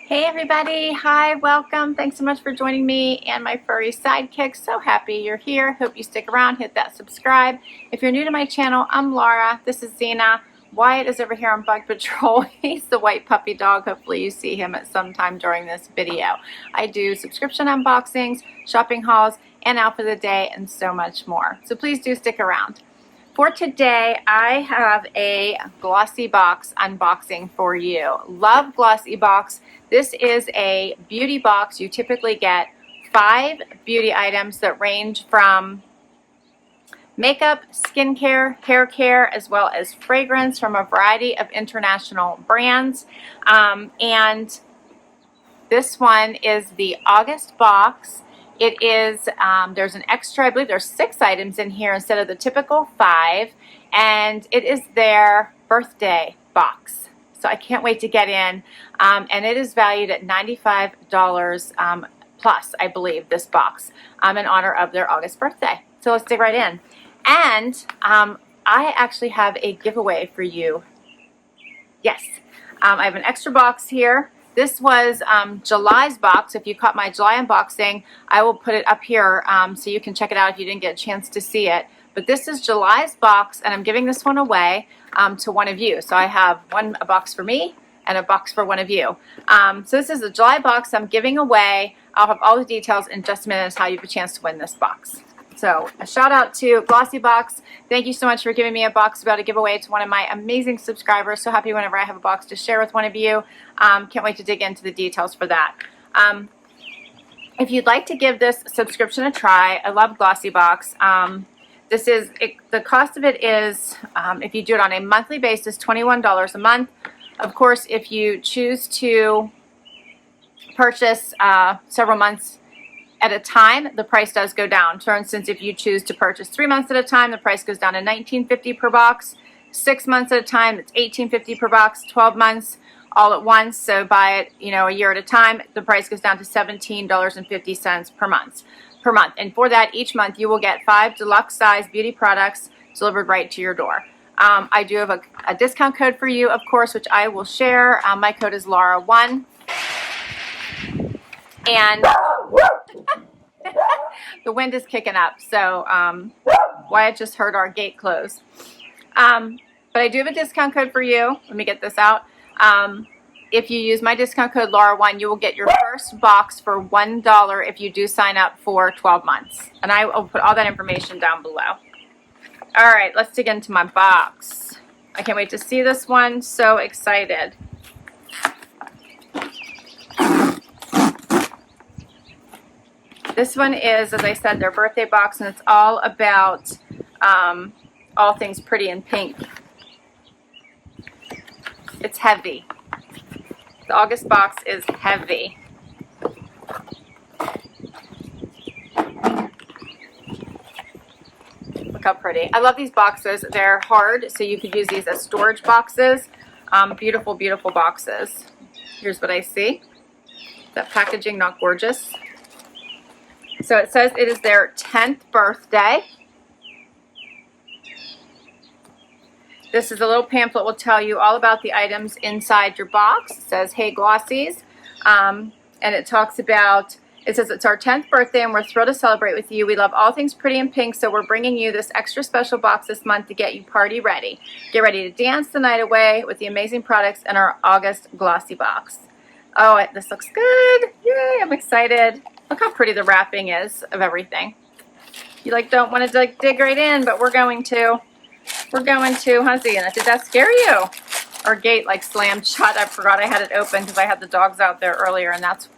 Hey everybody, hi, welcome. Thanks so much for joining me and my furry sidekick. So happy you're here. Hope you stick around, hit that subscribe. If you're new to my channel, I'm Laura. This is Xena. Wyatt is over here on Bug Patrol. He's the white puppy dog. Hopefully you see him at some time during this video. I do subscription unboxings, shopping hauls, and out for the day, and so much more. So please do stick around. For today, I have a Glossybox unboxing for you. Love Glossybox. This is a beauty box. You typically get 5 beauty items that range from makeup, skincare, hair care, as well as fragrance from a variety of international brands. And this one is the August box. It is, there's an extra, I believe there's 6 items in here instead of the typical 5, and it is their birthday box. So I can't wait to get in, and it is valued at $95 plus, I believe, this box, in honor of their August birthday. So let's dig right in. And I actually have a giveaway for you. Yes, I have an extra box here. This was July's box. If you caught my July unboxing, I will put it up here so you can check it out if you didn't get a chance to see it. But this is July's box, and I'm giving this one away to one of you. So I have a box for me and a box for one of you. So this is the July box I'm giving away. I'll have all the details in just a minute as how you have a chance to win this box. So a shout out to Glossybox. Thank you so much for giving me a box about a giveaway to one of my amazing subscribers. So happy whenever I have a box to share with one of you. Can't wait to dig into the details for that. If you'd like to give this subscription a try, I love Glossybox. The cost of it is, if you do it on a monthly basis, $21 a month. Of course, if you choose to purchase several months at a time, the price does go down. For instance, if you choose to purchase 3 months at a time, the price goes down to $19.50 per box. 6 months at a time, it's $18.50 per box. 12 months all at once, so buy it, a year at a time, the price goes down to $17.50 per month. And for that, each month you will get 5 deluxe size beauty products delivered right to your door. I do have a discount code for you, of course, which I will share. My code is Laura1. And the wind is kicking up, so Wyatt just heard our gate close. But I do have a discount code for you. Let me get this out. If you use my discount code Laura1, you will get your first box for $1 if you do sign up for 12 months. And I will put all that information down below. All right, let's dig into my box. I can't wait to see this one. So excited. This one is, as I said, their birthday box, and it's all about all things pretty in pink. It's heavy. The August box is heavy. Look how pretty. I love these boxes. They're hard, so you could use these as storage boxes. Beautiful, beautiful boxes. Here's what I see. That packaging, not gorgeous? So it says it is their 10th birthday. This is a little pamphlet will tell you all about the items inside your box. It says, hey Glossies. And it talks about, it says it's our 10th birthday and we're thrilled to celebrate with you. We love all things pretty and pink, so we're bringing you this extra special box this month to get you party ready. Get ready to dance the night away with the amazing products in our August Glossy box. Oh, this looks good. Yay, I'm excited. Look how pretty the wrapping is of everything. You don't want to dig right in, but we're going to. We're going to, huh, Xena? Did that scare you? Our gate slammed shut. I forgot I had it open because I had the dogs out there earlier, and that's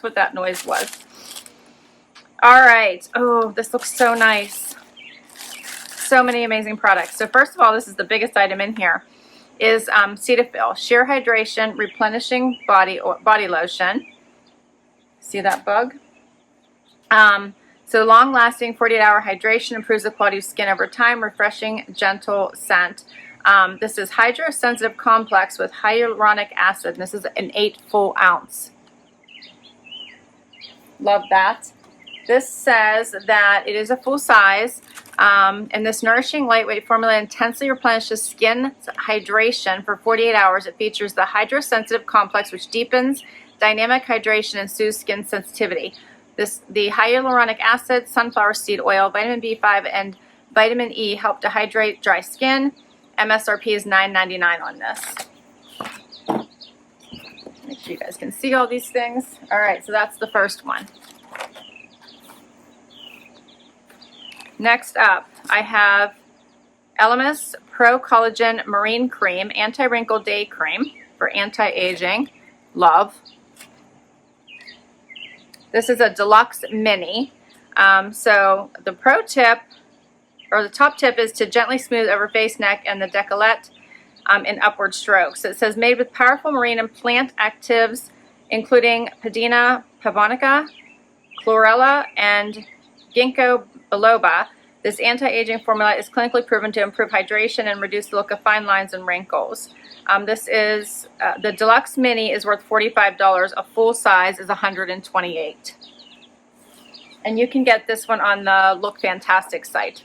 what that noise was. All right. Oh, this looks so nice. So many amazing products. So first of all, this is the biggest item in here. Is Cetaphil Sheer Hydration Replenishing Body Lotion. See that bug? So long-lasting 48-hour hydration improves the quality of skin over time. Refreshing, gentle scent. This is Hydro-Sensitive Complex with hyaluronic acid. And this is an 8 full ounce. Love that. This says that it is a full size. And this nourishing, lightweight formula intensely replenishes skin hydration for 48 hours. It features the Hydro-Sensitive Complex, which deepens dynamic hydration, and soothes skin sensitivity. The hyaluronic acid, sunflower seed oil, vitamin B5, and vitamin E help to hydrate dry skin. MSRP is $9.99 on this. Make sure you guys can see all these things. All right, so that's the first one. Next up, I have Elemis Pro Collagen Marine Cream Anti-Wrinkle Day Cream for anti-aging. Love. This is a deluxe mini. So the pro tip, or the top tip, is to gently smooth over face, neck, and the décolleté in upward strokes. It says made with powerful marine and plant actives, including Padina pavonica, chlorella, and ginkgo biloba. This anti-aging formula is clinically proven to improve hydration and reduce the look of fine lines and wrinkles. This is the deluxe mini is worth $45. A full size is $128. And you can get this one on the Look Fantastic site.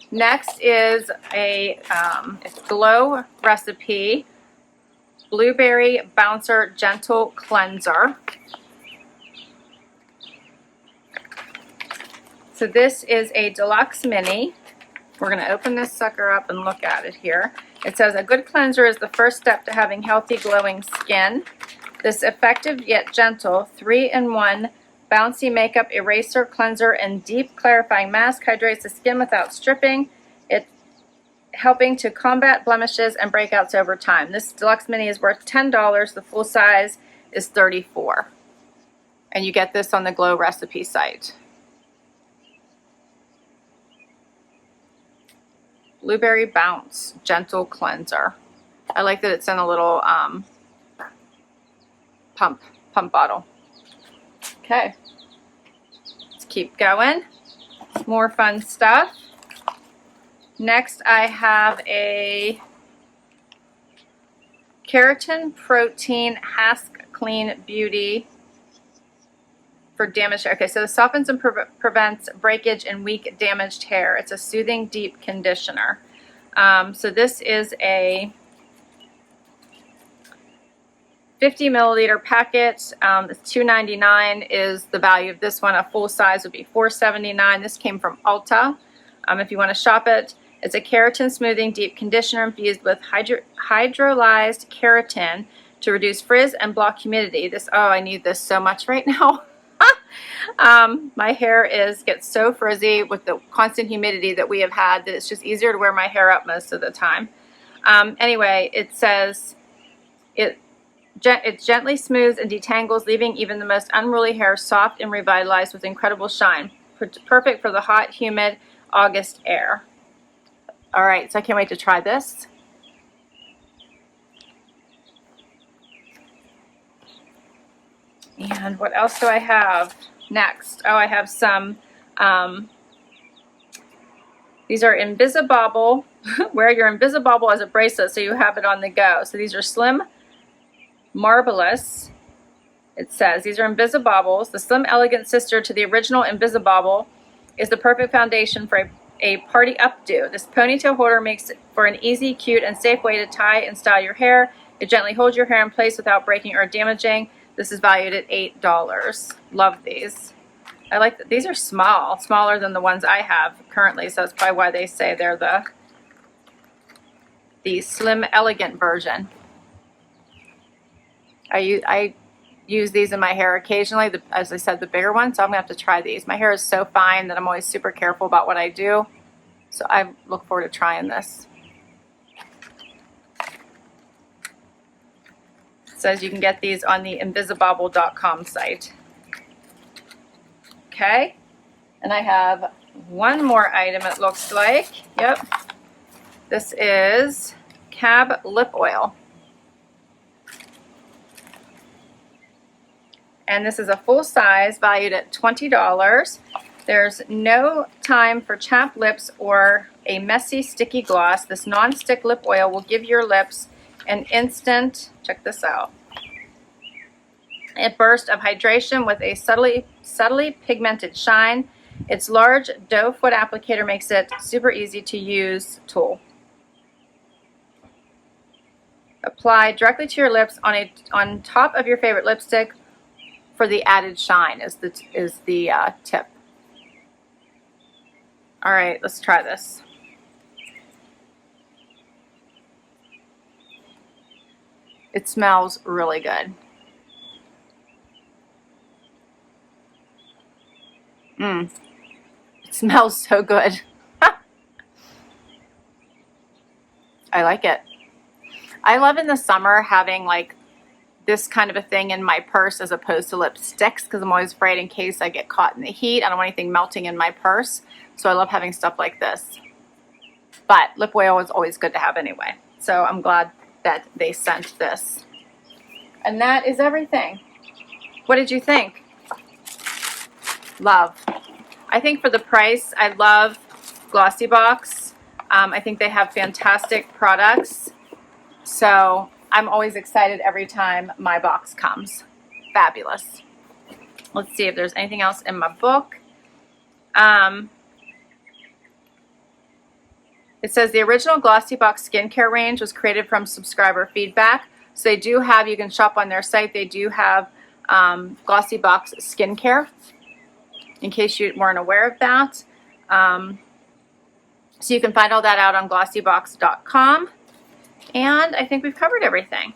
Next is a Glow Recipe Blueberry Bouncer Gentle Cleanser. So this is a deluxe mini. We're going to open this sucker up and look at it here. It says a good cleanser is the first step to having healthy, glowing skin. This effective yet gentle 3-in-1 bouncy makeup eraser, cleanser, and deep clarifying mask hydrates the skin without stripping. It's helping to combat blemishes and breakouts over time. This deluxe mini is worth $10. The full size is $34. And you get this on the Glow Recipe site. Blueberry Bounce Gentle Cleanser. I like that it's in a little pump bottle. Okay, let's keep going. More fun stuff. Next, I have a Keratin Protein Hask Clean Beauty for damaged hair. Okay, so this softens and prevents breakage in weak, damaged hair. It's a soothing, deep conditioner. So this is a 50 milliliter packet. It's $2.99 is the value of this one. A full size would be $4.79. This came from Ulta. If you want to shop it, it's a keratin smoothing deep conditioner infused with hydrolyzed keratin to reduce frizz and block humidity. I need this so much right now. My hair gets so frizzy with the constant humidity that we have had that it's just easier to wear my hair up most of the time. Anyway, it says it gently smooths and detangles, leaving even the most unruly hair soft and revitalized with incredible shine. Perfect for the hot, humid August air. All right, so I can't wait to try this. And what else do I have next? Oh, I have some, these are Invisibobble. Wear your Invisibobble as a bracelet so you have it on the go. So these are Slim Marvelous. It says these are Invisibobbles. The slim, elegant sister to the original Invisibobble is the perfect foundation for a party updo. This ponytail holder makes it for an easy, cute, and safe way to tie and style your hair. It gently holds your hair in place without breaking or damaging. This is valued at $8. Love these. I like that these are smaller than the ones I have currently, so that's probably why they say they're the slim elegant version. I use these in my hair occasionally, as I said, the bigger ones, so I'm gonna have to try these. My hair is so fine that I'm always super careful about what I do, so I look forward to trying this. It says you can get these on the Invisibobble.com site. Okay, and I have one more item, it looks like. Yep, this is Cab Lip Oil. And this is a full size, valued at $20. There's no time for chapped lips or a messy, sticky gloss. This non-stick lip oil will give your lips an instant, check this out, a burst of hydration with a subtly pigmented shine. Its large doe foot applicator makes it super easy to use tool. Apply directly to your lips on top of your favorite lipstick for the added shine is the tip. All right, let's try this. It smells really good. It smells so good. I like it. I love in the summer having like this kind of a thing in my purse as opposed to lipsticks, because I'm always afraid in case I get caught in the heat. I don't want anything melting in my purse. So I love having stuff like this. But lip oil is always good to have anyway. So I'm glad that they sent this. And that is everything. What did you think? Love. I think for the price, I love Glossybox. I think they have fantastic products. So I'm always excited every time my box comes. Fabulous. Let's see if there's anything else in my book. It says the original Glossybox skincare range was created from subscriber feedback. So they do have, you can shop on their site, they do have Glossybox skincare, in case you weren't aware of that. So you can find all that out on glossybox.com. And I think we've covered everything.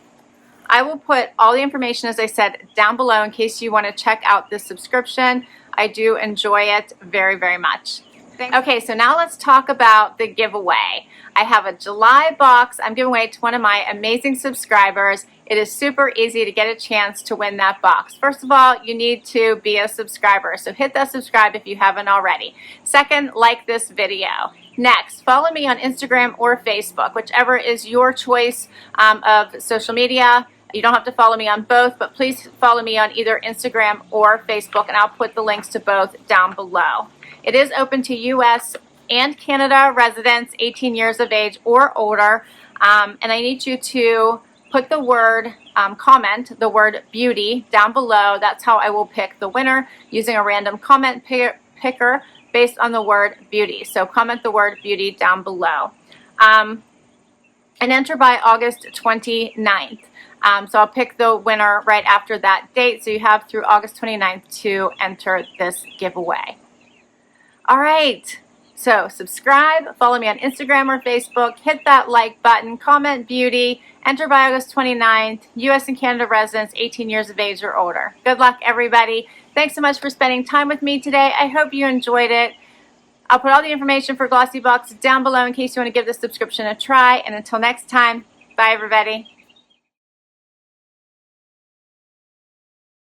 I will put all the information, as I said, down below in case you want to check out this subscription. I do enjoy it very, very much. Okay, so now let's talk about the giveaway. I have a July box I'm giving away to one of my amazing subscribers. It is super easy to get a chance to win that box. First of all, you need to be a subscriber, so hit that subscribe if you haven't already. Second, like this video. Next, follow me on Instagram or Facebook, whichever is your choice of social media. You don't have to follow me on both, but please follow me on either Instagram or Facebook, and I'll put the links to both down below. It is open to U.S. and Canada residents 18 years of age or older, and I need you to put the word, comment the word beauty down below. That's how I will pick the winner, using a random comment picker based on the word beauty. So comment the word beauty down below. And enter by August 29th. So I'll pick the winner right after that date. So you have through August 29th to enter this giveaway. All right. So subscribe, follow me on Instagram or Facebook, hit that like button, comment beauty, enter by August 29th, U.S. and Canada residents 18 years of age or older. Good luck, everybody. Thanks so much for spending time with me today. I hope you enjoyed it. I'll put all the information for Glossybox down below in case you want to give this subscription a try. And until next time, bye, everybody.